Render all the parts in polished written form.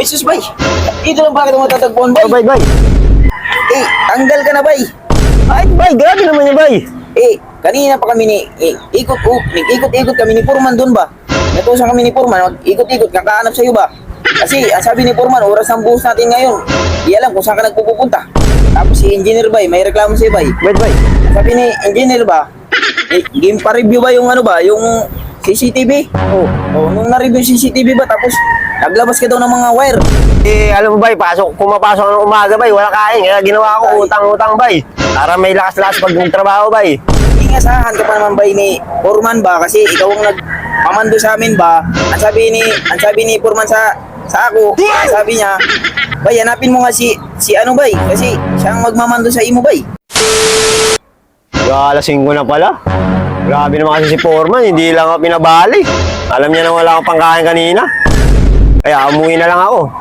Ay, sus, bay. Dito lang bakit mo matatagpuan, bay? Oh, bay. Eh, tanggal ka na, bay. Ay, bay, grabe naman yan, bay. Eh, kanina pa kami nag-ikot-ikot kami ni Purman doon ba? Natusan kami ni Purman, mag-ikot-ikot, kakaanap sa'yo ba? Kasi, ang sabi ni Purman, oras ng buhos natin ngayon. Di alam kung saan ka nagpupunta. Tapos si Engineer Bay, may reklamo sa'yo, bay. Bay. Sabi ni Engineer ba, game pa-review ba yung ano ba, yung CCTV? Oh. O, nung na-review yung CCTV ba, tapos naglabas ka daw ng mga wire. Eh, alam mo, bay, pumapasok ng umaga, bay, wala kain. Kaya ginawa ko utang-utang, bay. Para may lakas-lakas pag magtrabaho, bay. Ingasahan ka pa naman, bay, ni Purman ba, kasi ikaw ang nagpamando sa amin ba. Ang sabi ni Purman sa ako, ang sabi niya, bay, hanapin mo nga si ano, bay, kasi siya ang magmamando sa imo, bay. Alasing ko na pala. Grabe naman kasi si Foreman, hindi lang ako pinabali. Alam niya na wala akong pangkain kanina. Kaya umuwi na lang ako.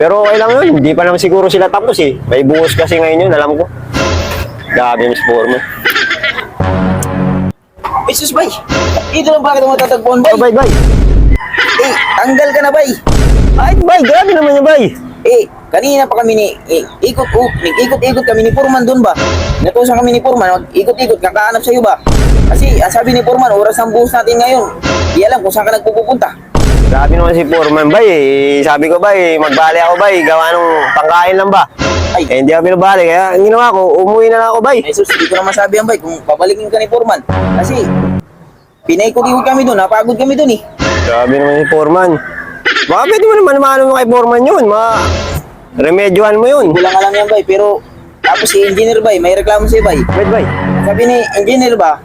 Pero okay lang yun, hindi pa naman siguro sila tapos eh. May buhos kasi ngayon yun, alam ko. Grabe naman si Foreman. Ay, sus, bay, dito lang bakit mo matatagpuan, bay? Oh, bay. Eh, tanggal ka na, bay. Ay, bay, grabe naman yan, bay. Eh, kanina pa kami nag-ikot-ikot kami ni Purman doon ba? Natusan kami ni Purman, mag-ikot-ikot, kakaanap sa'yo ba? Kasi, ang sabi ni Purman, oras ng buhos natin ngayon. Di alam kung saan ka nagpupunta. Grabe naman si Foreman, bay. Sabi ko, bay, magbali ako, bay. Gawa nung pangkain lang ba? Ay, Eh, hindi ako pinabali. Kaya ang ginawa ko, umuwi na lang ako, bay. Jesus, hindi ko na masabi yan, bay, kung babalikin ka ni Purman. Kasi, pinaikot-ikot kami doon, napagod kami doon eh. Grabe naman si Foreman. Baka pwede mo naman mo kay Foreman yun. Remedyohan mo yun. Kulang ka lang yan, bay, pero tapos si Engineer, bay, may reklamo sa'yo, bay. Bay. Sabi ni Engineer ba,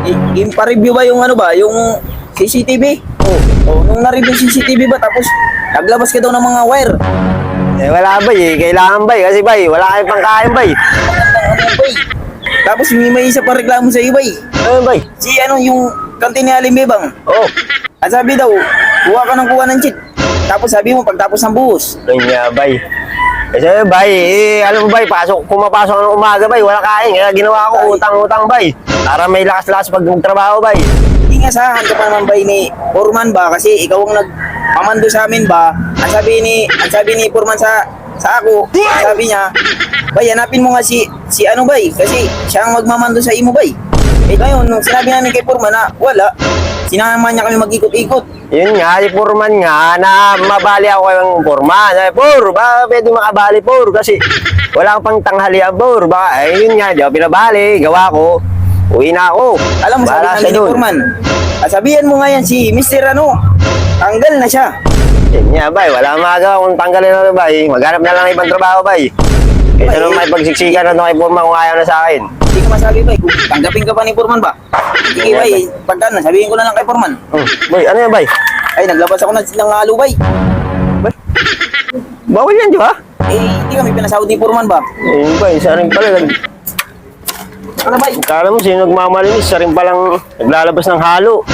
game pa-review ba yung ano ba, yung CCTV? O, nung na-review yung CCTV ba, tapos naglabas ka daw ng mga wire. Eh, wala, bay. Kailangan, bay. Kasi, bay, wala kayong pangkain, bay. Ano yan, bay? Tapos may isa pa reklamo sa'yo, bay. Ano, bay? Si ano, yung kantin ni Aling Bebang. Oh. At sabi daw, kuha ka ng cheat. Tapos sabi mo, pagtapos ng buhos. Ayun nga, bay. Kasi, bay, alam mo, bay, pumapasok ng umaga, bay, wala kain. Kaya ginawa ko utang-utang, bay. Para may lakas-lakas pag magtrabaho, bay. Ingasahan ka pa naman, bay, ni Purman ba? Kasi ikaw ang nagpamando sa amin ba? Ang sabi ni Purman sa ako, sabi niya, bay, hanapin mo nga si ano, bay, kasi siya ang magmamando sa imo, bay. Eh ngayon, nung sinabi namin kay Purman na wala, sinama niya kami mag-ikot-ikot. Yun nga, si Foreman nga, na mabali ako kayong Foreman. Ay, baka pwede makabali, kasi wala akong pang tanghalian, baka, yun nga, di ako pinabali, gawa ko, uwi na ako. Alam mo, sabi Bahala namin siya ni dun. Purman, sabihan mo nga yan si Mr. Ano, tanggal na siya. Yun nga, bay, wala akong magawa kung tanggalin na, bay. Maghanap na lang ng ibang trabaho, bay. Kaya naman may pagsiksikan na kay Foreman kung ayaw na sa akin. Hindi ka masabi, bay, kung tanggapin ka pa ni Purman ba? Sige, bay, pagka na, sabihin ko na lang kay Purman. Bay, ano yan, bay? Ay, naglabas ako ng halo, bay. Bawal yan, di ba? Eh, hindi kami pinasahod ni Purman ba? Yun, bay, isa rin pala. Ano, bay? Kala mo, sino nagmamalinis, isa rin palang naglalabas ng halo.